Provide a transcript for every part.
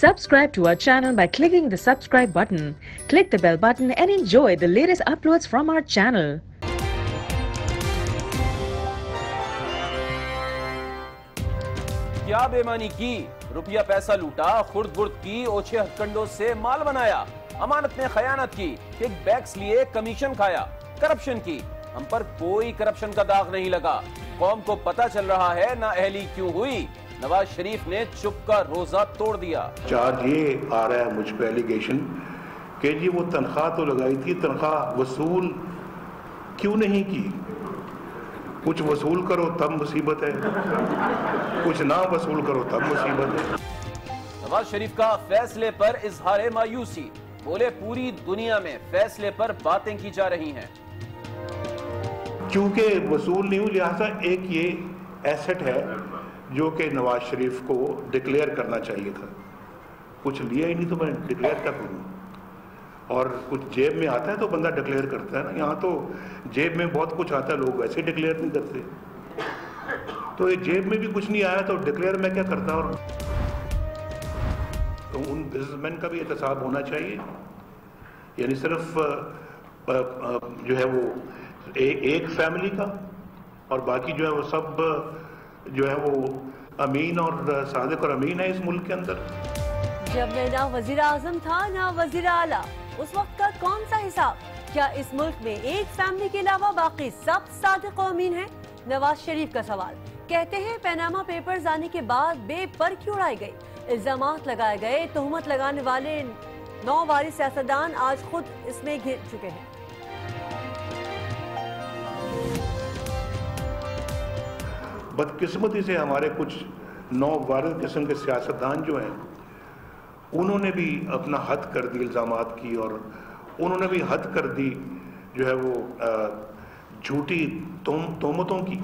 Subscribe to our channel by clicking the subscribe button. Click the bell button and enjoy the latest uploads from our channel. کیا بےمانی کی، روپیہ پیسہ لوٹا، خرد برد کی، اوچھے ہتھکنڈوں سے مال بنایا، امانت میں خیانت کی، کک بیکس لیے، کمیشن کھایا، کرپشن کی۔ ہم پر کوئی کرپشن کا داغ نہیں لگا۔ قوم کو پتہ چل رہا ہے نااہلی کیوں ہوئی۔ نواز شریف نے چپ کا روزہ توڑ دیا۔ چارج یہ آ رہا ہے مجھ پہ ایلیگیشن کہ جی وہ تنخواہ تو لگائی تھی، تنخواہ وصول کیوں نہیں کی؟ کچھ وصول کرو تب مصیبت ہے، کچھ نہ وصول کرو تب مصیبت ہے۔ نواز شریف کا فیصلے پر اظہار مایوسی، بولے پوری دنیا میں فیصلے پر باتیں کی جا رہی ہیں۔ کیونکہ وصول نہیں ہوئی، لہٰذا ایک یہ ایسٹ ہے جو کہ نواز شریف کو ڈکلیئر کرنا چاہیے تھا۔ کچھ لیا ہی نہیں تو میں ڈکلیئر کیا کروں؟ اور کچھ جیب میں آتا ہے تو بندہ ڈکلیئر کرتا ہے نا۔ یہاں تو جیب میں بہت کچھ آتا ہے، لوگ ویسے ڈکلیئر نہیں کرتے۔ تو یہ جیب میں بھی کچھ نہیں آیا تو ڈکلیئر میں کیا کرتا؟ اور تو ان بزنس مین کا بھی احتساب ہونا چاہیے، یعنی صرف جو ہے وہ ایک فیملی کا، اور باقی جو ہے وہ سب جو ہے وہ امین اور صادق اور امین ہے اس ملک کے اندر۔ جب میں نہ وزیر اعظم تھا نہ وزیر اعلیٰ، اس وقت کا کون سا حساب؟ کیا اس ملک میں ایک فیملی کے علاوہ باقی سب صادق و امین ہیں؟ نواز شریف کا سوال۔ کہتے ہیں پیناما پیپرز آنے کے بعد بے پر کیوں اڑائی گئی، الزامات لگائے گئے، تہمت لگانے والے 9 وارث سیاستدان آج خود اس میں گھر چکے ہیں۔ بدقسمتی سے ہمارے کچھ 9 وارث قسم کے سیاستدان جو ہیں انہوں نے بھی اپنا حد کر دی الزامات کی، اور انہوں نے بھی حد کر دی جو ہے وہ جھوٹی تہمتوں کی۔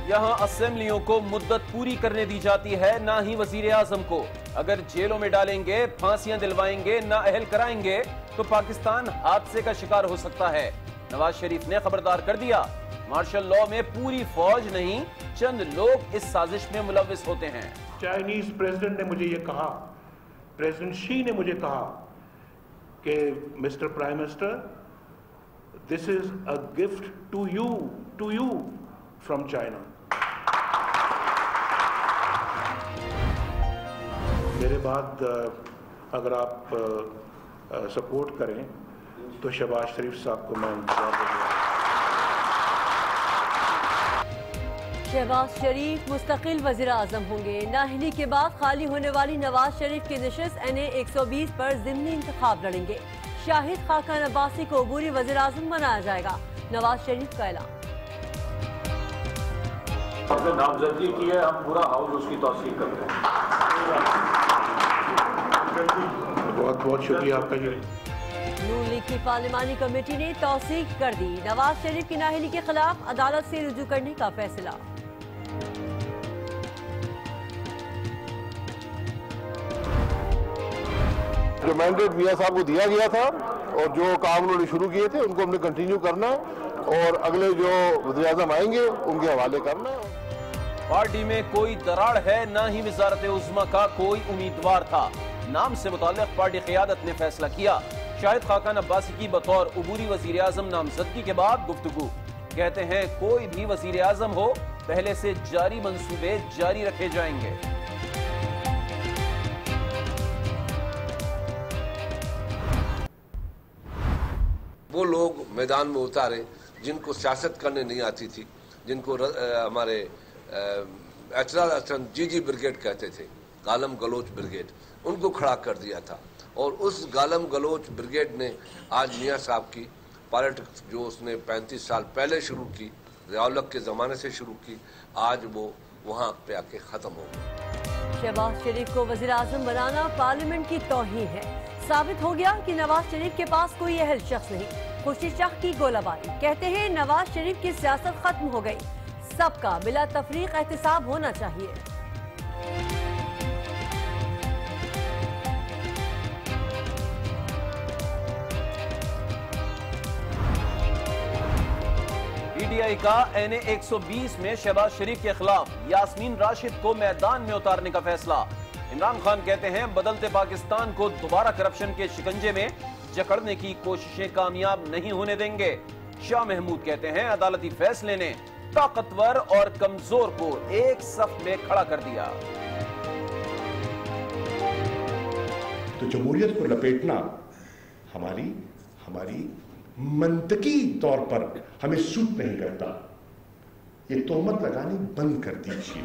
یہاں اسمبلیوں کو مدت پوری کرنے دی جاتی ہے، نہ ہی وزیر اعظم کو۔ اگر جیلوں میں ڈالیں گے، پھانسیاں دلوائیں گے، نااہل کرائیں گے تو پاکستان حادثے کا شکار ہو سکتا ہے۔ نواز شریف نے خبردار کر دیا، مارشل لاء میں پوری فوج نہیں، چند لوگ اس سازش میں ملوث ہوتے ہیں۔ چائنیز پریزیڈنٹ نے مجھے یہ کہا، پریزیڈنٹ شی نے مجھے کہا کہ mister prime minister, this is a gift to you from China. میرے بعد اگر آپ سپورٹ کریں تو شہباز شریف صاحب کو میں انتظار دوں گا۔ شہباز شریف مستقل وزیر اعظم ہوں گے۔ نااہلی کے بعد خالی ہونے والی نواز شریف کی نشست NA 120 پر ضمنی انتخاب لڑیں گے۔ شاہد خاقان عباسی کو عبوری وزیر اعظم بنایا جائے گا، نواز شریف کا اعلان۔ ہم نے نامزدگی کی ہے، ہم پورا ہاؤس اس کی توثیق کرتے ہیں۔ بہت بہت شکریہ آپ کا جی۔ نون لیگ کی پارلیمانی کمیٹی نے توثیق کر دی، نواز شریف کی نااہلی کے خلاف عدالت سے رجوع کرنے کا فیصلہ۔ جو مینڈیٹ میاں صاحب کو دیا گیا تھا اور جو کام انہوں نے شروع کیے تھے ان کو ہم نے کنٹینیو کرنا ہے، اور اگلے جو وزیر اعظم آئیں گے ان کے حوالے کرنا ہے۔ پارٹی میں کوئی دراڑ ہے، نہ ہی وزارت عظمیٰ کا کوئی امیدوار تھا۔ نام سے متعلق پارٹی قیادت نے فیصلہ کیا۔ شاہد خاقان عباسی کی بطور عبوری وزیر اعظم نامزدگی کے بعد گفتگو۔ کہتے ہیں کوئی بھی وزیر اعظم ہو، پہلے سے جاری منصوبے جاری رکھے جائیں گے۔ وہ لوگ میدان میں اتارے جن کو سیاست کرنے نہیں آتی تھی، جن کو ہمارے اعتراض حسن جی بریگیڈ کہتے تھے، گالم گلوچ بریگیڈ، ان کو کھڑا کر دیا تھا۔ اور اس گالم گلوچ بریگیڈ نے آج میاں صاحب کی پالیٹکس جو اس نے 35 سال پہلے شروع کی، ضیاء-ال-حق کے زمانے سے شروع کی، آج وہ وہاں پہ آ کے ختم ہو گئی۔ شہباز شریف کو وزیر اعظم بنانا پارلیمنٹ کی توہین ہے۔ ثابت ہو گیا کہ نواز شریف کے پاس کوئی اہل شخص نہیں۔ خورشید شاہ کی گولہ باری۔ کہتے ہیں نواز شریف کی سیاست ختم ہو گئی، سب کا بلا تفریق احتساب ہونا چاہیے۔ PTI PTI کا NA 120 میں شہباز شریف کے خلاف یاسمین راشد کو میدان میں اتارنے کا فیصلہ۔ عمران خان کہتے ہیں بدلتے پاکستان کو دوبارہ کرپشن کے شکنجے میں جکڑنے کی کوششیں کامیاب نہیں ہونے دیں گے۔ شاہ محمود کہتے ہیں عدالتی فیصلے نے طاقتور اور کمزور کو ایک صف میں کھڑا کر دیا۔ تو جمہوریت کو لپیٹنا ہماری منطقی طور پر ہمیں سوٹ نہیں کرتا۔ یہ تہمت لگانی بند کر دیجیے۔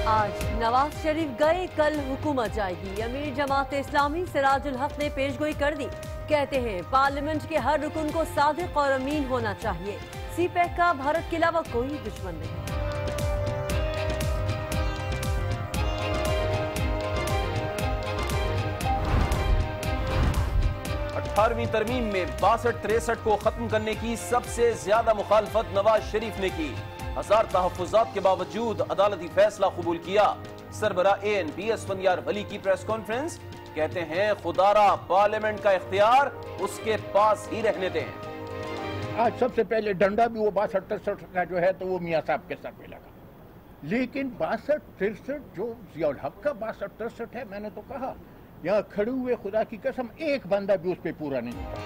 آج نواز شریف گئے، کل حکومت جائے گی۔ امیر جماعت اسلامی سراج الحق نے پیش گوئی کر دی، کہتے ہیں پارلیمنٹ کے ہر رکن کو صادق اور امین ہونا چاہیے۔ سی پیک کا بھارت کے علاوہ کوئی دشمن نہیں۔ 18ویں ترمیم میں 62-63 کو ختم کرنے کی سب سے زیادہ مخالفت نواز شریف نے کی۔ ہزار تحفظات کے باوجود عدالتی فیصلہ قبول کیا۔ سربراہ ANP اسفندیار ولی کی پریس کانفرنس، کہتے ہیں خدا را پارلیمنٹ کا اختیار اس کے پاس ہی رہنے دیں۔ آج سب سے پہلے ڈنڈا بھی وہ 62-63 کا جو ہے تو وہ میاں صاحب کے سر پہ لگا، لیکن 62-63 جو ضیاء الحق کا 62-63 ہے، میں نے تو کہا یہاں کھڑے ہوئے خدا کی قسم ایک بندہ بھی اس پہ پورا نہیں ہوتا۔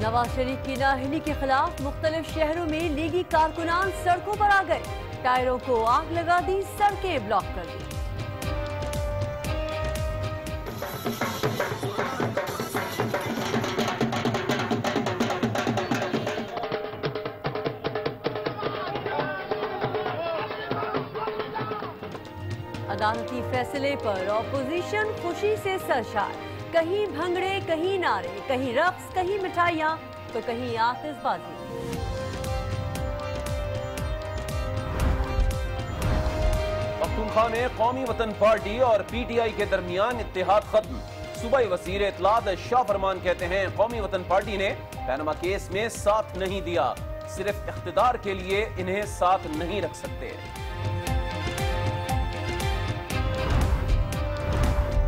نواز شریف کی نااہلی کے خلاف مختلف شہروں میں لیگی کارکنان سڑکوں پر آ گئے، ٹائروں کو آگ لگا دی، سڑکیں بلاک کر دی۔ عدالتی فیصلے پر اپوزیشن خوشی سے سرشار، کہیں بھنگڑے، کہیں نعرے، کہیں رقص، کہیں مٹھائیاں تو کہیں آتش بازی۔ پختونخوا میں قومی وطن پارٹی اور PTI کے درمیان اتحاد ختم۔ صوبائی وزیر اطلاعات شاہ فرمان کہتے ہیں قومی وطن پارٹی نے پینما کیس میں ساتھ نہیں دیا، صرف اقتدار کے لیے انہیں ساتھ نہیں رکھ سکتے۔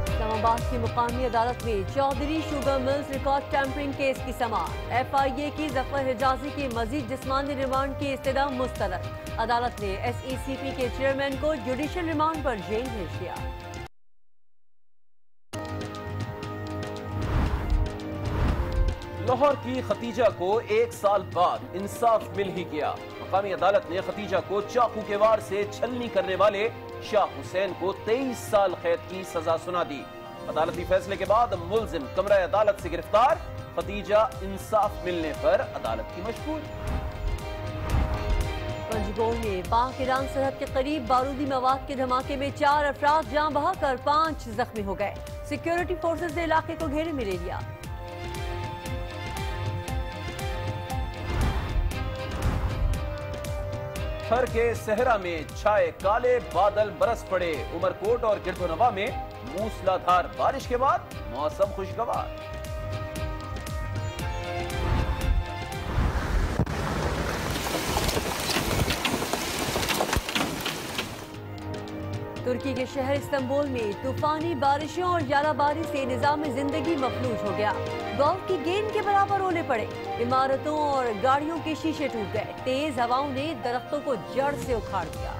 اسلام آباد کی مقامی عدالت میں Chaudhry sugar mills record tampering case کی سماعت۔ FIA کی ظفر حجازی کے مزید جسمانی ریمانڈ کی استدعا مسترد۔ عدالت نے SECP کے چیئرمین کو جوڈیشل ریمانڈ پر جیل بھیج دیا۔ لاہور کی ختیجہ کو 1 سال بعد انصاف مل ہی گیا۔ مقامی عدالت نے ختیجہ کو چاقو کے وار سے چھلنی کرنے والے شاہ حسین کو 23 سال قید کی سزا سنا دی۔ عدالتی فیصلے کے بعد ملزم کمرہ عدالت سے گرفتار، ختیجہ انصاف ملنے پر عدالت کی مشغول۔ پنجگور میں پاک ایران سرحد کے قریب بارودی مواد کے دھماکے میں 4 افراد جاں بحق کر 5 زخمی ہو گئے۔ سیکیورٹی فورسز نے علاقے کو گھیرے میں لے لیا۔ تھر کے صحرا میں چھائے کالے بادل برس پڑے۔ عمرکوٹ اور گردونوا میں موسلا دھار بارش کے بعد موسم خوشگوار۔ ترکی کے شہر استنبول میں طوفانی بارشوں اور ژالہ باری سے نظام زندگی مفلوج ہو گیا۔ گولف کی گیند کے برابر اولے پڑے، عمارتوں اور گاڑیوں کے شیشے ٹوٹ گئے، تیز ہواؤں نے درختوں کو جڑ سے اکھاڑ دیا۔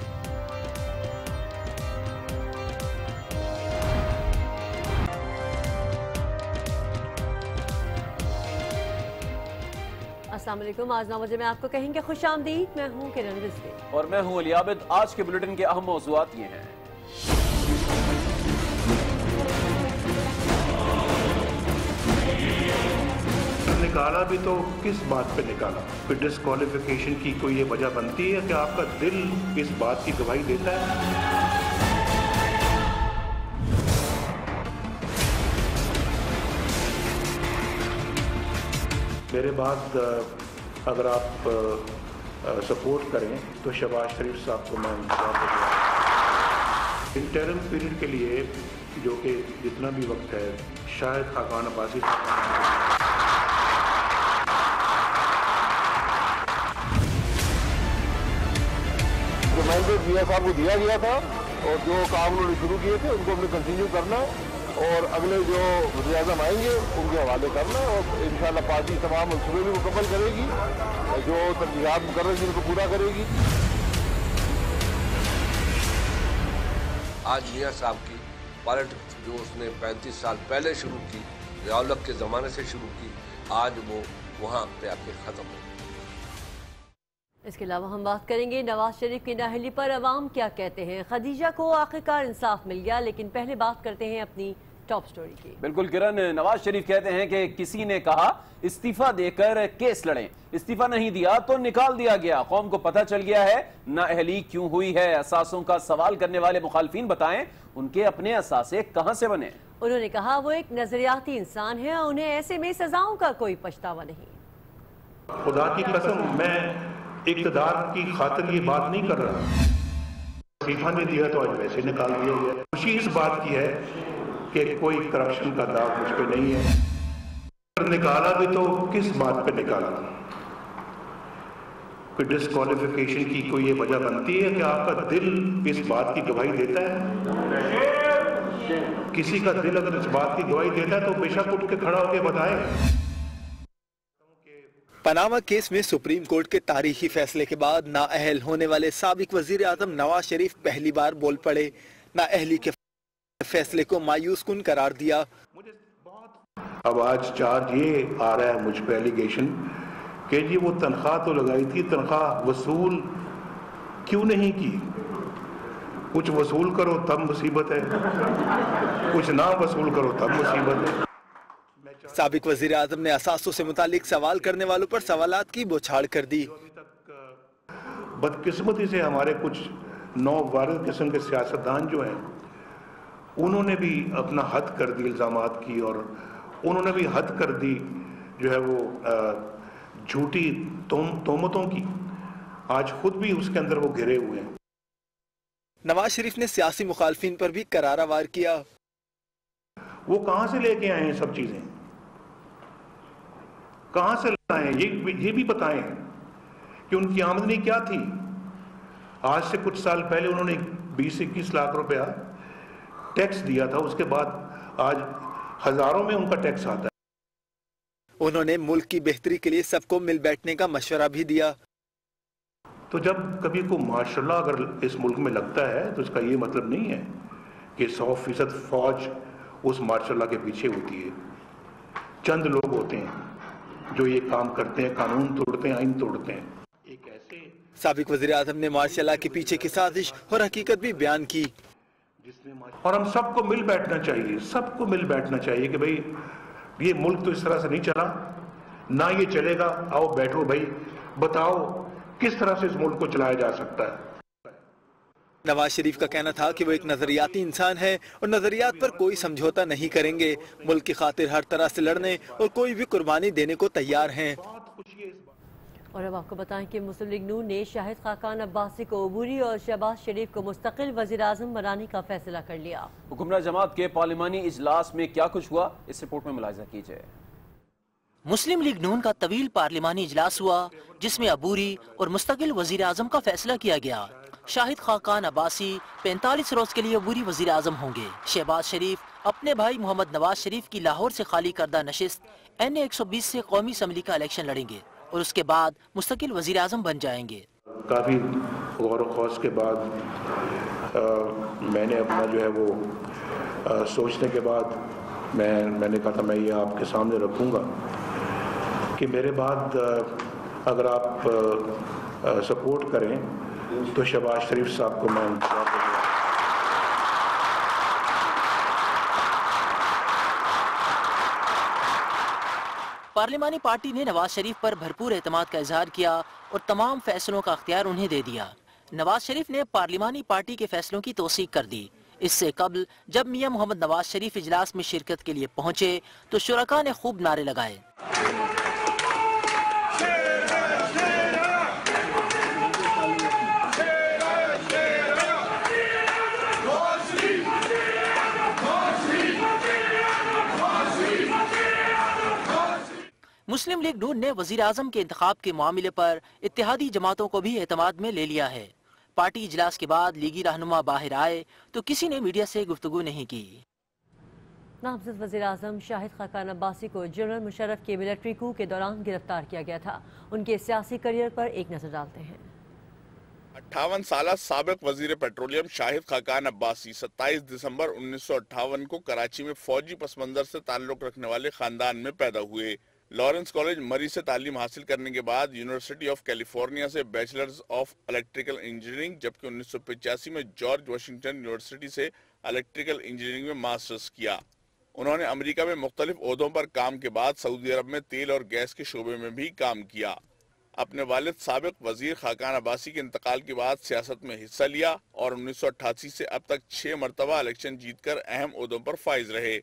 السلام علیکم، آج 9 بجے میں آپ کو کہیں گے خوش آمدید۔ میں ہوں کرن رزوی اور میں ہوں علی عابد۔ آج کے بلیٹن کے اہم موضوعات یہ ہیں۔ نکالا بھی تو کس بات پہ نکالا؟ پھر ڈسکوالیفیکیشن کی کوئی یہ وجہ بنتی ہے کہ آپ کا دل اس بات کی گواہی دیتا ہے؟ میرے بعد اگر آپ سپورٹ کریں تو شہباز شریف صاحب کو میں انتظار کروں۔ انٹرم پیریڈ کے لیے جو کہ جتنا بھی وقت ہے، شاید خاقان عباسی صاحب मैंडेट मियां साहब को दिया गया था और जो काम उन्होंने शुरू किए थे उनको हमने कंटिन्यू करना है और अगले जो वज़ीर-ए-आज़म आएंगे उनके हवाले करना है और इंशाअल्लाह पार्टी तमाम मंसूबे भी मुकम्मल करेगी, जो तरजीहात मुकर्रर थी उनको पूरा करेगी। आज मियां साहब की पॉलिटिक्स जो उसने 35 साल पहले शुरू की, ज़िया-उल-हक़ के ज़माने से शुरू की, आज वो वहाँ पे आके ख़त्म हो। इसके अलावा हम बात करेंगे नवाज शरीफ की नाअहली पर अवाम क्या कहते हैं। खदीजा को आखिरकार इंसाफ मिल गया, लेकिन पहले बात करते हैं अपनी टॉप स्टोरी की। बिल्कुल किरण, नवाज शरीफ कहते हैं कि किसी ने कहा इस्तीफा देकर केस लड़ें, इस्तीफा नहीं दिया तो निकाल दिया गया। कौम को पता चल गया है नाअहली क्यों हुई है। असासों का सवाल करने वाले मुखालफिन बताएं उनके अपने असासे कहां से बने। उन्होंने कहा वो एक नजरियाती इंसान है, उन्हें ऐसे में सजाओं का कोई पछतावा नहीं। खुदा की कसम मैं इक़्तिदार की खातिर ये बात नहीं कर रहा। इस्तीफा नहीं दिया तो आज वैसे निकाल दिया गया। खुशी इस बात की है कि कोई करप्शन का दाग मुझ पे नहीं है। निकाला भी तो किस बात पे निकाला? कोई डिस्क्वालिफिकेशन की कोई ये वजह बनती है कि आपका दिल इस बात की गवाही देता है? किसी का दिल अगर इस बात की गवाही देता है तो बेशक उठ के खड़ा होकर बताए। पनामा केस में सुप्रीम कोर्ट के तारीखी फैसले के बाद नाअहल होने वाले साबिक वजीर आजम नवाज शरीफ पहली बार बोल पड़े। नाअहली के फैसले को मायूस कुन करार दिया। अब आज चार्ज ये आ रहा है मुझ पे एलिगेशन कि जी वो तनख्वाह तो लगाई थी, तनख्वाह वसूल क्यों नहीं की? कुछ वसूल करो तब मुसीबत है, कुछ ना वसूल करो तब मुसीबत है। साबिक वजीर आजम ने असासों से मुतालिक सवाल करने वालों पर सवालात की बौछार कर दी। बदकिस्मती से हमारे कुछ नौवारिद किस्म के सियासतदान जो हैं उन्होंने भी अपना हद कर दी इल्जामात की, और उन्होंने भी हद कर दी जो है वो झूठी तोहमतों की। आज खुद भी उसके अंदर वो घिरे हुए हैं। नवाज शरीफ ने सियासी मुखालफिन पर भी करारा वार किया। वो कहां से लेके आए हैं सब चीजें, कहां से लाए? ये भी बताएं कि उनकी आमदनी क्या थी। आज से कुछ साल पहले उन्होंने 20-21 लाख रुपया टैक्स दिया था, उसके बाद आज हजारों में उनका टैक्स आता है। उन्होंने मुल्क की बेहतरी के लिए सबको मिल बैठने का मशवरा भी दिया। तो जब कभी को माशाल्लाह अगर इस मुल्क में लगता है तो इसका ये मतलब नहीं है कि 100% फौज उस माशाल्लाह के पीछे होती है। चंद लोग होते हैं जो ये काम करते हैं, कानून तोड़ते हैं, आइन तोड़ते हैं। एक ऐसे साबिक वज़ीर आज़म ने माशाल्लाह के पीछे की साजिश और हकीकत भी बयान की। और हम सबको मिल बैठना चाहिए, सबको मिल बैठना चाहिए कि भाई ये मुल्क तो इस तरह से नहीं चला, ना ये चलेगा। आओ बैठो भाई, बताओ किस तरह से इस मुल्क को चलाया जा सकता है। नवाज शरीफ का कहना था कि वो एक नजरियाती इंसान है और नजरियात पर कोई समझौता नहीं करेंगे। मुल्क की खातिर हर तरह से लड़ने और कोई भी कुर्बानी देने को तैयार हैं। और अब आपको बताएं कि मुस्लिम लीग नून ने शाहिद खाकान अब्बासी को अबूरी और शहबाज शरीफ को मुस्तकिल वज़ीर आज़म बनाने का फैसला कर लिया। हुक्मरान जमात के पार्लिमानी इजलास में क्या कुछ हुआ, इस रिपोर्ट में मुलाहिजा कीजिए। मुस्लिम लीग नून का तवील पार्लिमानी इजलास हुआ जिसमें अबूरी और मुस्तकिल वज़ीर आज़म का फैसला किया गया। शाहिद खाकान अब्बासी 45 रोज के लिए अबूरी वज़ीर आज़म होंगे। शहबाज शरीफ अपने भाई मोहम्मद नवाज शरीफ की लाहौर से खाली करदा नशिस्त NA 120 से कौमी असम्बली का इलेक्शन लड़ेंगे और उसके बाद मुस्तकिल वज़ीर आज़म बन जाएंगे। काफ़ी गौर ख़ौस के बाद मैंने अपना जो है वो सोचने के बाद मैंने कहा था मैं ये आपके सामने रखूँगा कि मेरे बाद अगर आप सपोर्ट करें तो शहबाज शरीफ साहब को मैं पार्लिमानी पार्टी ने नवाज शरीफ पर भरपूर एतमाद का इजहार किया और तमाम फैसलों का अख्तियार उन्हें दे दिया। नवाज शरीफ ने पार्लिमानी पार्टी के फैसलों की तौसीक कर दी। इससे कबल जब मियां मोहम्मद नवाज शरीफ इजलास में शिरकत के लिए पहुंचे तो शुरका ने खूब नारे लगाए। मुस्लिम लीग नून ने वज़ीर आज़म के इंतखाब के मामले पर इत्तेहादी जमातों को भी एतमाद में ले लिया है। पार्टी इजलास के बाद लीगी रहनुमा बाहर आए तो किसी ने मीडिया से गुफ्तगू नहीं की। नामजद वज़ीर आज़म शाहिद खाकान अब्बासी को जनरल मुशर्रफ के मिलिट्री कू के दौरान गिरफ्तार किया गया था। उनके सियासी करियर पर एक नजर डालते हैं। 58 साल साबिक वजीर पेट्रोलियम शाहिद खाकान अब्बासी 27 दिसंबर 1958 को कराची में फौजी पस मंजर से ताल्लुक रखने वाले खानदान में पैदा हुए। लॉरेंस कॉलेज मरी से तालीम हासिल करने के बाद यूनिवर्सिटी ऑफ कैलिफोर्निया से बैचलर्स ऑफ इलेक्ट्रिकल इंजीनियरिंग, जबकि 1985 में जॉर्ज वाशिंगटन यूनिवर्सिटी से इलेक्ट्रिकल इंजीनियरिंग में मास्टर्स किया। उन्होंने अमेरिका में मुख्तलिफ ओहदों पर काम के बाद सऊदी अरब में तेल और गैस के शोबे में भी काम किया। अपने वालिद साबिक वजीर खाकान अब्बासी के इंतकाल के बाद सियासत में हिस्सा लिया और 1988 से अब तक 6 मरतबा इलेक्शन जीतकर अहम ओहदों पर फाइज रहे।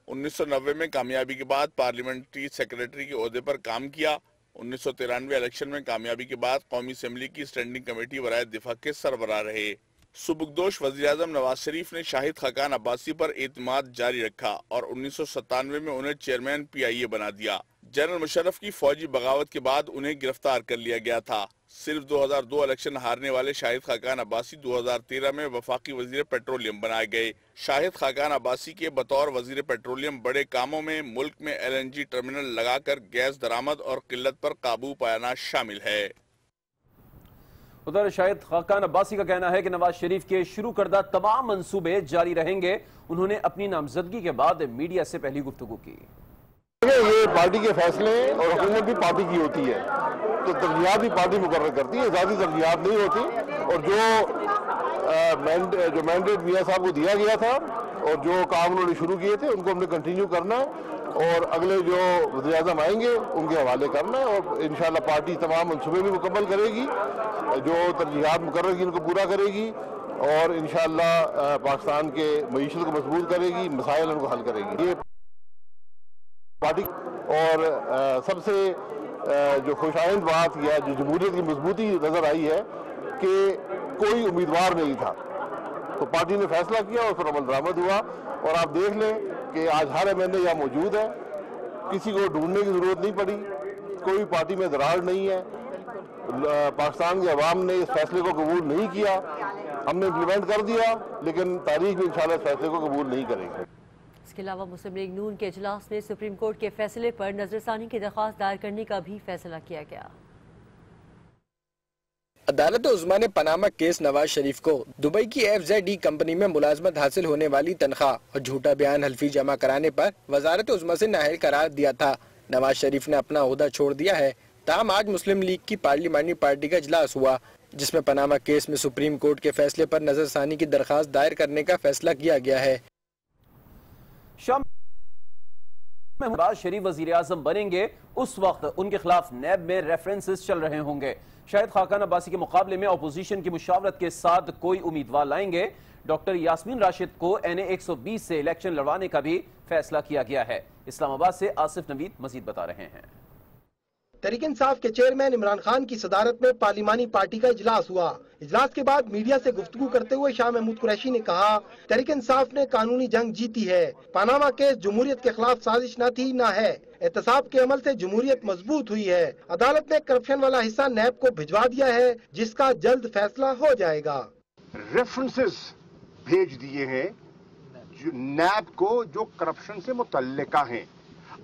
1990 में कामयाबी के बाद पार्लियामेंट्री सेक्रेटरी के ओहदे पर काम किया। 1993 इलेक्शन में कामयाबी के बाद कौमी असेंबली की स्टैंडिंग कमेटी बराए दिफा के सरबराह रहे। सुबुकदोश वज़ीर-ए-आज़म नवाज शरीफ ने शाहिद खाकान अब्बासी पर एतमाद जारी रखा और 1997 में उन्हें चेयरमैन PIA बना दिया। जनरल मुशर्रफ की फौजी बगावत के बाद उन्हें गिरफ्तार कर लिया गया था। सिर्फ 2002 इलेक्शन हारने वाले शाहिद खाकान अब्बासी 2013 में वफाकी वजीर पेट्रोलियम बनाए गए। शाहिद खाकान अब्बासी के बतौर वजीर पेट्रोलियम बड़े कामों में मुल्क में LNG टर्मिनल लगाकर गैस दरामद और किल्लत पर काबू पाना शामिल है। उधर शाहिद खाकान अब्बासी का कहना है कि नवाज शरीफ के शुरू करदा तमाम मंसूबे जारी रहेंगे। उन्होंने अपनी नामजदगी के बाद मीडिया से पहली गुफ्तगू की। ये पार्टी के फैसले और हुकूमत भी पार्टी की होती है, तो तरजीहात भी पार्टी मुकर्रर करती है, ज़ाती तरजीहात नहीं होती। और जो मैंडेट मियां साहब को दिया गया था और जो काम उन्होंने शुरू किए थे उनको हमने कंटिन्यू करना है और अगले जो वज़ीर आज़म आएंगे उनके हवाले करना है और इंशाअल्लाह पार्टी तमाम मनसूबे भी मुकम्मल करेगी, जो तरजीहात मुकर्रर की उनको पूरा करेगी और इंशाअल्लाह पाकिस्तान के मईशत को मजबूत करेगी, मसाइल उनको हल करेगी। ये पार्टी और सबसे जो खुशाइंद बात या जो जमहूरियत की मजबूती नजर आई है कि कोई उम्मीदवार नहीं था, तो पार्टी ने फैसला किया और फिर अमल दरामद हुआ। और आप देख लें कि आज हर MNA यहाँ मौजूद है, किसी को ढूंढने की जरूरत नहीं पड़ी, कोई पार्टी में दरार नहीं है। पाकिस्तान की अवाम ने इस फैसले को कबूल नहीं किया, हमने इम्प्लीमेंट कर दिया, लेकिन तारीख में इंशाल्लाह इस फैसले को कबूल नहीं करेंगे। इसके अलावा मुस्लिम लीग नून के इजलास में सुप्रीम कोर्ट के फैसले पर नजरसानी की दरख्वास्त दायर करने का भी फैसला किया गया। अदालत उज़्मा ने पनामा केस नवाज शरीफ को दुबई की FZE कंपनी में मुलाजमत हासिल होने वाली तनख्वाह और झूठा बयान हल्फी जमा कराने पर वजारत उज़्मा से नाअहल करार दिया था। नवाज शरीफ ने अपना ओहदा छोड़ दिया है। ताहम आज मुस्लिम लीग की पार्लिमानी पार्टी का इजलास हुआ, जिसमें पनामा केस में सुप्रीम कोर्ट के फैसले पर नजरसानी की दरख्वास्त दायर करने का फैसला किया गया है। शाम में नवाज शरीफ वजीर आजम बनेंगे, उस वक्त उनके खिलाफ नैब में रेफरेंसेस चल रहे होंगे। शाहिद खाकान अब्बासी के मुकाबले में अपोजिशन की मुशावरत के साथ कोई उम्मीदवार लाएंगे। डॉक्टर यास्मीन राशिद को NA 120 से इलेक्शन लड़वाने का भी फैसला किया गया है। इस्लामाबाद से आसिफ नवीद मजीद बता रहे हैं। तहरीक इंसाफ के चेयरमैन इमरान खान की सदारत में पार्लिमानी पार्टी का इजलास हुआ। इजलास के बाद मीडिया से गुफ्तगू करते हुए शाह महमूद कुरैशी ने कहा, तहरीक इंसाफ ने कानूनी जंग जीती है। पनामा केस जमहूरियत के खिलाफ साजिश न थी न है। एहतसाब के अमल से जमहूरियत मजबूत हुई है। अदालत ने करप्शन वाला हिस्सा नैब को भिजवा दिया है, जिसका जल्द फैसला हो जाएगा। रेफरेंसेस भेज दिए हैं नैब को जो करप्शन से मुतल्लिका हैं।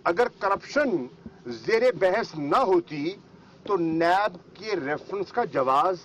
अगर करप्शन ज़ेरे बहस न होती तो नैब के रेफरेंस का जवाज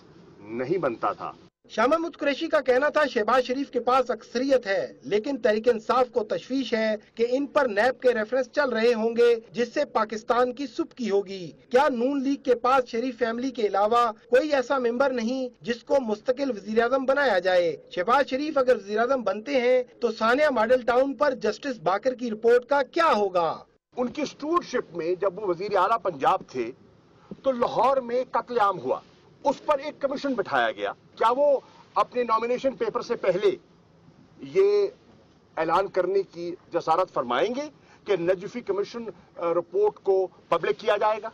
नहीं बनता था। शाह महमूद कुरैशी का कहना था, शहबाज शरीफ के पास अक्सरियत है, लेकिन तहरीक इंसाफ को तशवीश है कि इन पर नैब के रेफरेंस चल रहे होंगे, जिससे पाकिस्तान की सुबकी होगी। क्या नून लीग के पास शरीफ फैमिली के अलावा कोई ऐसा मेंबर नहीं जिसको मुस्तकिल वजीर आजम बनाया जाए? शहबाज शरीफ अगर वजीर आजम बनते हैं तो सानिया मॉडल टाउन पर जस्टिस बाकर की रिपोर्ट का क्या होगा? उनकी स्टूअर्डशिप में जब वो वजीर आला पंजाब थे तो लाहौर में कत्लेआम हुआ, उस पर एक कमीशन बिठाया गया। क्या वो अपने नॉमिनेशन पेपर से पहले ये ऐलान करने की जसारत फरमाएंगे कि नजफी कमीशन रिपोर्ट को पब्लिक किया जाएगा?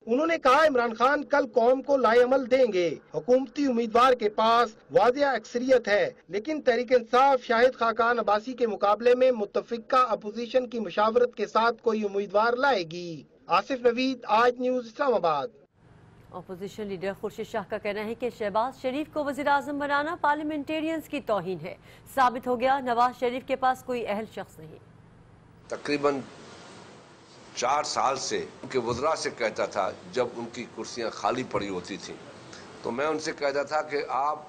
उन्होंने कहा, इमरान खान कल कौम को लाएअमल देंगे। हुकूमती उम्मीदवार के पास वाज़िया अक्सरियत है, लेकिन तहरीक इंसाफ शाहिद खाकान अब्बासी के मुकाबले में मुत्तफिका अपोजिशन की मुशावरत के साथ कोई उम्मीदवार लाएगी। Asif Naveed, Aaj news, Islamabad. Opposition leader Khurshid Shah کا کہنا ہے کہ شہباز شریف کو وزیر اعظم بنانا پارلیمنٹیرینز کی توہین ہے. ثابت ہو گیا نواز شریف کے پاس کوئی اہل شخص نہیں. تقریباً 4 سال سے ان کے وزراء سے کہتا تھا جب ان کی کرسیاں خالی پڑی ہوتی تھیں تو میں ان سے کہتا تھا کہ آپ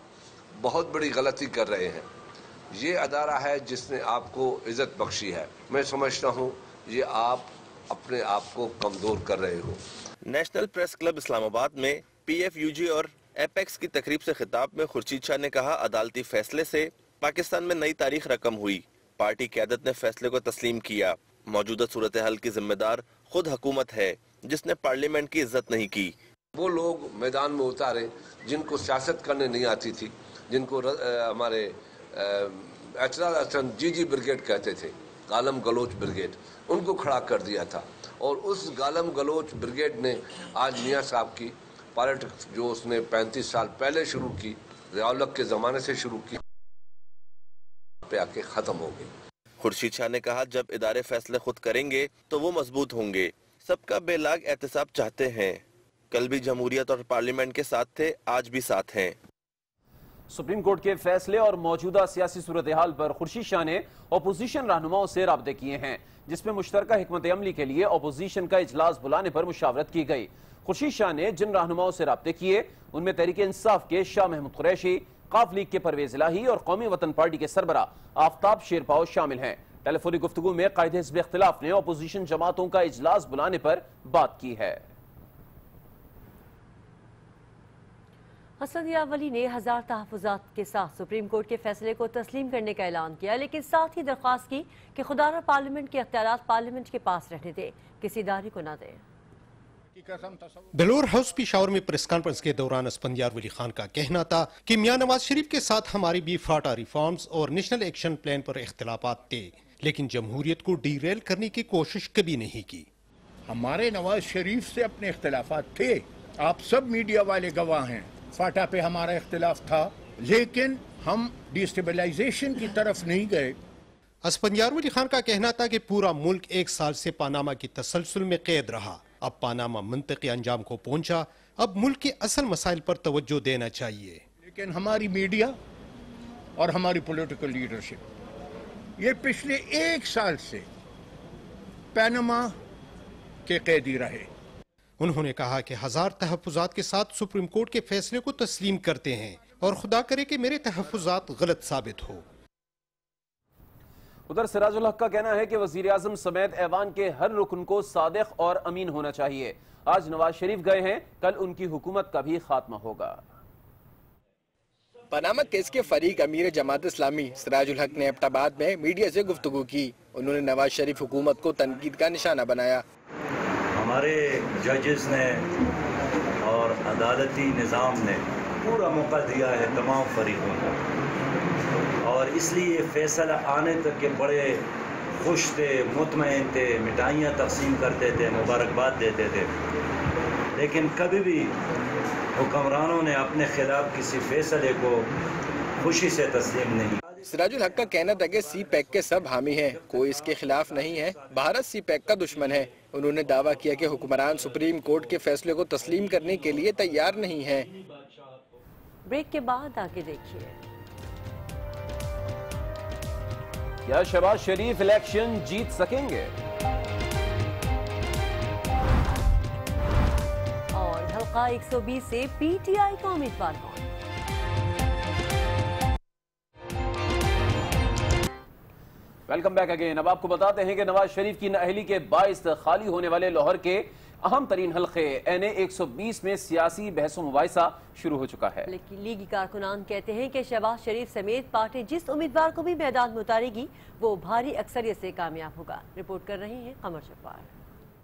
بہت بڑی غلطی کر رہے ہیں. یہ ادارہ ہے جس نے آپ کو عزت بخشی ہے. میں سمجھتا ہوں یہ آپ اپنے آپ کو کمزور کر رہے ہو. نیشنل پریس کلب اسلام آباد میں پی ایف یو جی اور ایپیکس کی تقریب سے خطاب میں خورشید شاہ نے کہا عدالتی فیصلے سے پاکستان میں نئی تاریخ رقم ہوئی. پارٹی قیادت نے فیصلے کو تسلیم کیا. موجودہ صورتحال کی ذمہ دار خود حکومت ہے جس نے پارلیمنٹ کی عزت نہیں کی. وہ لوگ میدان میں اتارے جن کو سیاست کرنے نہیں آتی تھی, جن کو ہمارے جی بریگیڈ کہتے تھے, گالم گلوچ بریگیڈ, ان کو کھڑا کر دیا تھا. اور اس گالم گلوچ بریگیڈ نے آج میاں صاحب کی پالیٹکس جو اس نے 35 سال پہلے شروع کی, ضیاء الحق کے زمانے سے شروع کی, پہ آ کے ختم ہو گئی. خورشید شاہ نے کہا جب ادارے فیصلے خود کریں گے تو وہ مضبوط ہوں گے. سب کا بے لاگ احتساب چاہتے ہیں. کل بھی جمہوریت اور پارلیمنٹ کے ساتھ تھے, آج بھی ساتھ ہیں. سپریم کورٹ کے فیصلے اور موجودہ سیاسی صورتحال پر خورشید شاہ نے اپوزیشن رہنماؤں سے رابطے کیے ہیں, جس میں مشترکہ حکمت عملی کے لیے اپوزیشن کا اجلاس بلانے پر مشاورت کی گئی. خورشید شاہ نے جن رہنماؤں سے رابطے کیے ان میں تحریک انصاف کے شاہ محمود قریشی, قاف لیگ کے پرویز الہی اور قومی وطن پارٹی کے سربراہ آفتاب شیرپاؤ شامل ہیں. ٹیلی فونی گفتگو میں قائد حزب اختلاف نے اپوزیشن جماعتوں کا اجلاس بلانے پر بات کی ہے. حسن ضیاء ولی نے 1000 تحفظات کے ساتھ سپریم کورٹ کے فیصلے کو تسلیم کرنے کا اعلان کیا, لیکن ساتھ ہی درخواست کی کہ خدارہ پارلیمنٹ کے اختیارات پارلیمنٹ کے پاس رہنے دے, کسی ادارے کو نہ دے. بلور ہاؤس پشاور میں پریس کانفرنس کے دوران اسفندیار ولی خان کا کہنا تھا کہ میاں نواز شریف کے ساتھ ہماری بھی فاٹا ریفارمز اور نیشنل ایکشن پلان پر اختلافات تھے, لیکن جمہوریت کو ڈی ریل کرنے کی کوشش کبھی نہیں کی. ہمارے نواز شریف سے اپنے اختلافات تھے, آپ سب میڈیا والے گواہ ہیں. فاٹا پہ ہمارا اختلاف تھا, لیکن ہم ڈیسٹیبلائزیشن کی طرف نہیں گئے. اسفندیار ولی خان کا کہنا تھا کہ پورا ملک 1 سال سے پاناما کی تسلسل میں قید رہا. اب پاناما منطقی انجام کو پہنچا, اب ملک کے اصل مسائل پر توجہ دینا چاہیے. لیکن ہماری میڈیا اور ہماری پولیٹیکل لیڈرشپ یہ پچھلے 1 سال سے پاناما کے قیدی رہے. انہوں نے کہا کہ 1000 تحفظات کے ساتھ سپریم کورٹ کے فیصلے کو تسلیم کرتے ہیں اور خدا کرے کہ میرے تحفظات غلط ثابت ہو. ادھر سراج الحق کا کہنا ہے کہ وزیر اعظم سمیت ایوان کے ہر رکن کو صادق اور امین ہونا چاہیے. آج نواز شریف گئے ہیں, کل ان کی حکومت کا بھی خاتمہ ہوگا. پاناما کیس کے فریق امیر جماعت اسلامی سراج الحق نے ایبٹ آباد میں میڈیا سے گفتگو کی. انہوں نے نواز شریف حکومت کو تنقید کا نشانہ بنایا. ہمارے ججز نے اور عدالتی نظام نے پورا موقع دیا ہے تمام فریقوں کو, اور اس لیے فیصلہ آنے تک کے بڑے خوش تھے, مطمئن تھے, مٹھائیاں تقسیم کرتے تھے, مبارکباد دیتے تھے. لیکن کبھی بھی حکمرانوں نے اپنے خلاف کسی فیصلے کو خوشی سے تسلیم نہیں. سراج الحق کا کہنا تھا کہ سی پیک کے سب حامی ہیں, کوئی اس کے خلاف نہیں ہے. بھارت سی پیک کا دشمن ہے. انہوں نے دعویٰ کیا کہ حکمران سپریم کورٹ کے فیصلے کو تسلیم کرنے کے لیے تیار نہیں ہیں. بریک کے بعد آگے دیکھیے. کیا شہباز شریف الیکشن جیت سکیں گے؟ اور حلقہ 120 سے پی ٹی آئی کا امیدوار کون؟ Welcome back again. اب آپ کو بتاتے ہیں کہ نواز شریف کی نااہلی کے باعث خالی ہونے والے لاہور کے اہم ترین حلقے این اے 120 میں سیاسی بحث و مباحثہ شروع ہو چکا ہے. لیکن لیگی کارکنان کہتے ہیں کہ شہباز شریف سمیت پارٹی جس امیدوار کو بھی میدان میں اتارے گی وہ بھاری اکثریت سے کامیاب ہوگا. رپورٹ کر رہی ہیں قمر جبار.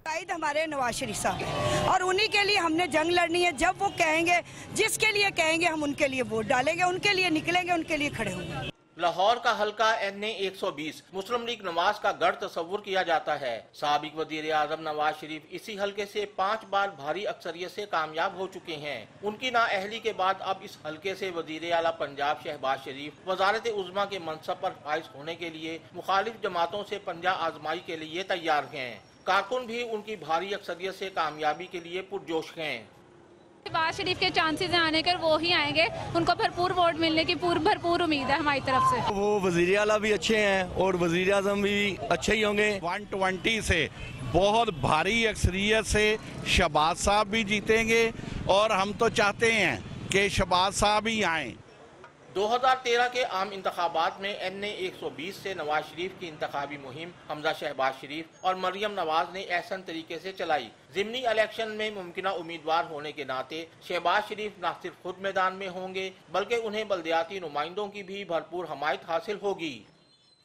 قائد ہمارے نواز شریف صاحب ہیں اور انہی کے لیے ہم نے جنگ لڑنی ہے. جب وہ کہیں گے, جس کے لیے کہیں گے, ہم ان کے لیے ووٹ ڈالیں گے, ان کے لیے نکلیں گے, ان کے لیے کھڑے ہوں گے. لاہور کا حلقہ این اے 120 مسلم لیگ نواز کا گڑھ تصور کیا جاتا ہے. سابق وزیر اعظم نواز شریف اسی حلقے سے 5 بار بھاری اکثریت سے کامیاب ہو چکے ہیں. ان کی نااہلی کے بعد اب اس حلقے سے وزیر اعلیٰ پنجاب شہباز شریف وزارت عظمیٰ کے منصب پر فائز ہونے کے لیے مخالف جماعتوں سے پنجہ آزمائی کے لیے تیار ہیں. کارکن بھی ان کی بھاری اکثریت سے کامیابی کے لیے پرجوش ہیں. शहबाज शरीफ के चांसेस हैं आने के, वो ही आएंगे, उनको भरपूर वोट मिलने की भरपूर उम्मीद है हमारी तरफ से। वो वज़ीर आला भी अच्छे हैं और वज़ीर आज़म भी अच्छे ही होंगे। 120 से बहुत भारी अक्सरियत से शहबाज साहब भी जीतेंगे और हम तो चाहते हैं कि शहबाज साहब ही आएँ। 2013 के आम इंतखाबात में NA 120 से नवाज शरीफ की इंतखाबी मुहिम हमजा शहबाज शरीफ और मरियम नवाज ने एहसन तरीके से चलाई। ज़िमनी इलेक्शन में मुमकिना उम्मीदवार होने के नाते शहबाज शरीफ न सिर्फ खुद मैदान में होंगे बल्कि उन्हें बल्दियाती नुमाइंदों की भी भरपूर हमायत हासिल होगी।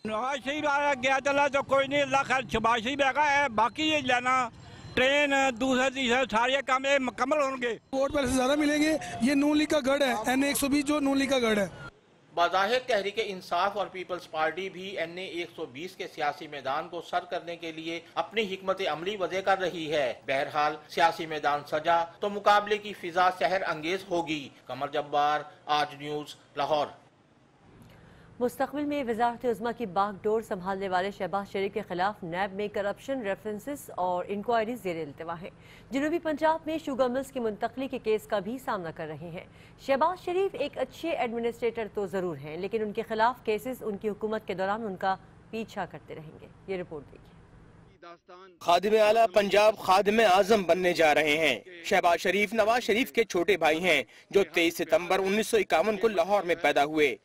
नवाज शरीफ आया गया चला तो कोई नहीं, अल्लाह खैर शहबाज शरीफ आएगा है, बाकी ये लेना ट्रेन दूसरे तीसरे सारे काम मुकम्मल होंगे। वोट पहले से ज्यादा मिलेंगे। ये नून लीग का गढ़ है, NA 120 जो नून लीग का गढ़ है। बाज़ाहिर तहरीक इंसाफ और पीपल्स पार्टी भी NA 120 के सियासी मैदान को सर करने के लिए अपनी हिकमत अमली वज़े कर रही है। बहरहाल सियासी मैदान सजा तो मुकाबले की फिजा सहर अंगेज होगी। कमर जब्बार, आज न्यूज़, लाहौर। मुस्तकबिल में वज़ारत उज़्मा की बागडोर संभालने वाले शहबाज शरीफ के खिलाफ नैब में करप्शन रेफरेंसेस और इंक्वायरी ज़ेर इल्तिवा है। जनूबी पंजाब में शुगर मिल्स की मुंतकली के केस का भी सामना कर रहे हैं। शहबाज शरीफ एक अच्छे एडमिनिस्ट्रेटर तो ज़रूर हैं, लेकिन उनके खिलाफ केसेस उनकी हुकूमत के दौरान उनका पीछा करते रहेंगे। ये रिपोर्ट देखिए। खादिम आला पंजाब खादिम आजम बनने जा रहे हैं। शहबाज शरीफ नवाज शरीफ के छोटे भाई हैं जो 23 सितंबर 1951 को लाहौर में पैदा हुए।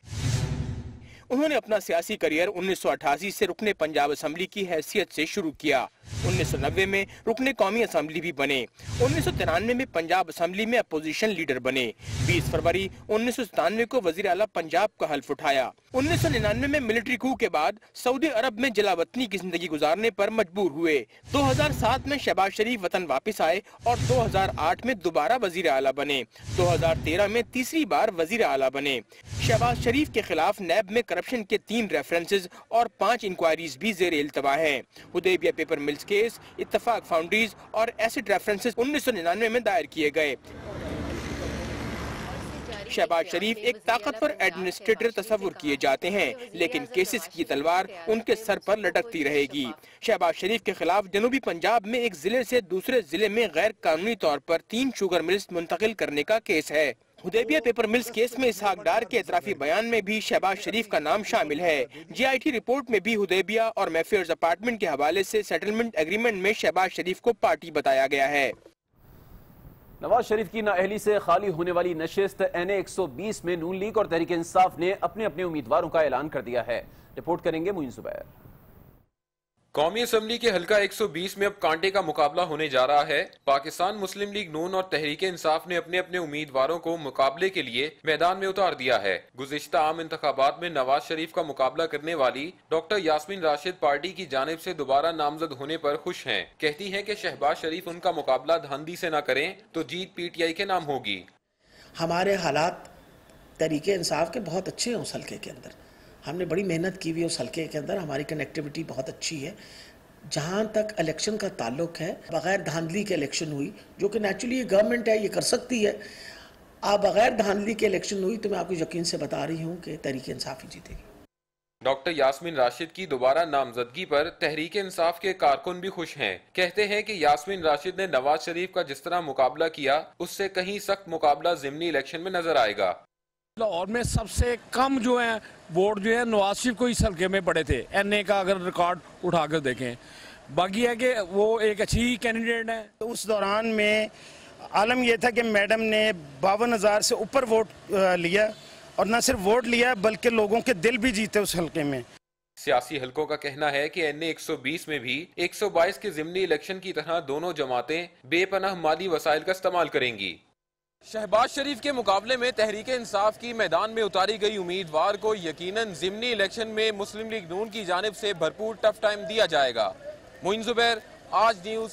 उन्होंने अपना सियासी करियर 1988 से रुकने पंजाब असम्बली की हैसियत से शुरू किया। 1990 में रुकने कौमी असम्बली भी बने। 1993 में पंजाब असम्बली में अपोजिशन लीडर बने। 20 फरवरी 1997 को वजीर आला पंजाब का हल्फ उठाया। 1999 में मिलिट्री कू के बाद सऊदी अरब में जलावतनी की जिंदगी गुजारने पर मजबूर हुए। 2007 में शहबाज शरीफ वतन वापस आए और 2008 में दोबारा वजीर आला बने। 2013 में तीसरी बार वजीर आला बने। शहबाज शरीफ के खिलाफ नैब में करप्शन के 3 रेफरेंसेस और 5 इंक्वायरीज भी जेर इल्तवा हैं। Hudaibiya paper mills case, Ittefaq foundries और एसिड रेफरेंसेस 1999 में दायर किए गए। शहबाज शरीफ एक ताकतवर एडमिनिस्ट्रेटर तस्वुर किए जाते हैं, लेकिन केसेस की तलवार उनके सर पर लटकती रहेगी। शहबाज शरीफ के खिलाफ जनूबी पंजाब में एक जिले से दूसरे जिले में गैर कानूनी तौर पर 3 शुगर मिल्स मुंतकिल करने का केस है। हुदैबिया पेपर मिल्स केस में इसहाक डार के एतराफी बयान में भी शहबाज शरीफ का नाम शामिल है। GIT रिपोर्ट में भी हुदैबिया और मैफेयर्स अपार्टमेंट के हवाले से सेटलमेंट एग्रीमेंट में शहबाज शरीफ को पार्टी बताया गया है। नवाज शरीफ की नाअहली से खाली होने वाली नशिस्त NA 120 में नून लीग और तहरीक इंसाफ ने अपने अपने उम्मीदवारों का ऐलान कर दिया है। रिपोर्ट करेंगे मुइन जुबैर। कौमी असम्बली के हल्का 120 में अब कांटे का मुकाबला होने जा रहा है। पाकिस्तान मुस्लिम लीग नून और तहरीक इंसाफ ने अपने अपने उम्मीदवारों को मुकाबले के लिए मैदान में उतार दिया है। गुज़िश्ता आम इंतखाबात में नवाज शरीफ का मुकाबला करने वाली डॉक्टर यास्मीन राशिद पार्टी की जानिब से दोबारा नामजद होने पर खुश हैं। कहती हैं कि शहबाज शरीफ उनका मुकाबला धांधली से न करें तो जीत PTI के नाम होगी। हमारे हालात तहरीक इंसाफ के बहुत अच्छे हैं। उस हल्के के अंदर हमने बड़ी मेहनत की हुई, उस हल्के के अंदर हमारी कनेक्टिविटी बहुत अच्छी है। जहाँ तक इलेक्शन का ताल्लुक है, बग़ैर धांधली के इलेक्शन हुई, जो कि नेचुरली गवर्नमेंट है, ये कर सकती है। आप बग़ैर धांधली के इलेक्शन हुई तो मैं आपको यकीन से बता रही हूँ कि तहरीक इंसाफ ही जीतेगी। डॉक्टर यास्मीन राशिद की दोबारा नामजदगी पर तहरीक इंसाफ के कारकुन भी खुश हैं। कहते हैं कि यास्मीन राशिद ने नवाज शरीफ का जिस तरह मुकाबला किया, उससे कहीं सख्त मुकाबला ज़िमनी इलेक्शन में नजर आएगा। लाहौर में सबसे कम जो है वोट जो है नवाज शरीफ को इस हल्के में पड़े थे। NA का अगर रिकॉर्ड उठाकर देखें, बाकी है कि वो एक अच्छी कैंडिडेट है। तो उस दौरान में आलम यह था कि मैडम ने 52,000 से ऊपर वोट लिया, और न सिर्फ वोट लिया बल्कि लोगों के दिल भी जीते उस हल्के में। सियासी हलकों का कहना है कि NA 120 में भी 122 के ज़िमनी इलेक्शन की तरह दोनों जमातें बेपनाह माली वसाइल का इस्तेमाल करेंगी। शहबाज शरीफ के मुकाबले में तहरीक इंसाफ की मैदान में उतारी गई उम्मीदवार को यकीनन ज़िमनी इलेक्शन में मुस्लिम लीग नून की जानिब से भरपूर टफ टाइम दिया जाएगा। मुइन जुबैर, आज न्यूज़,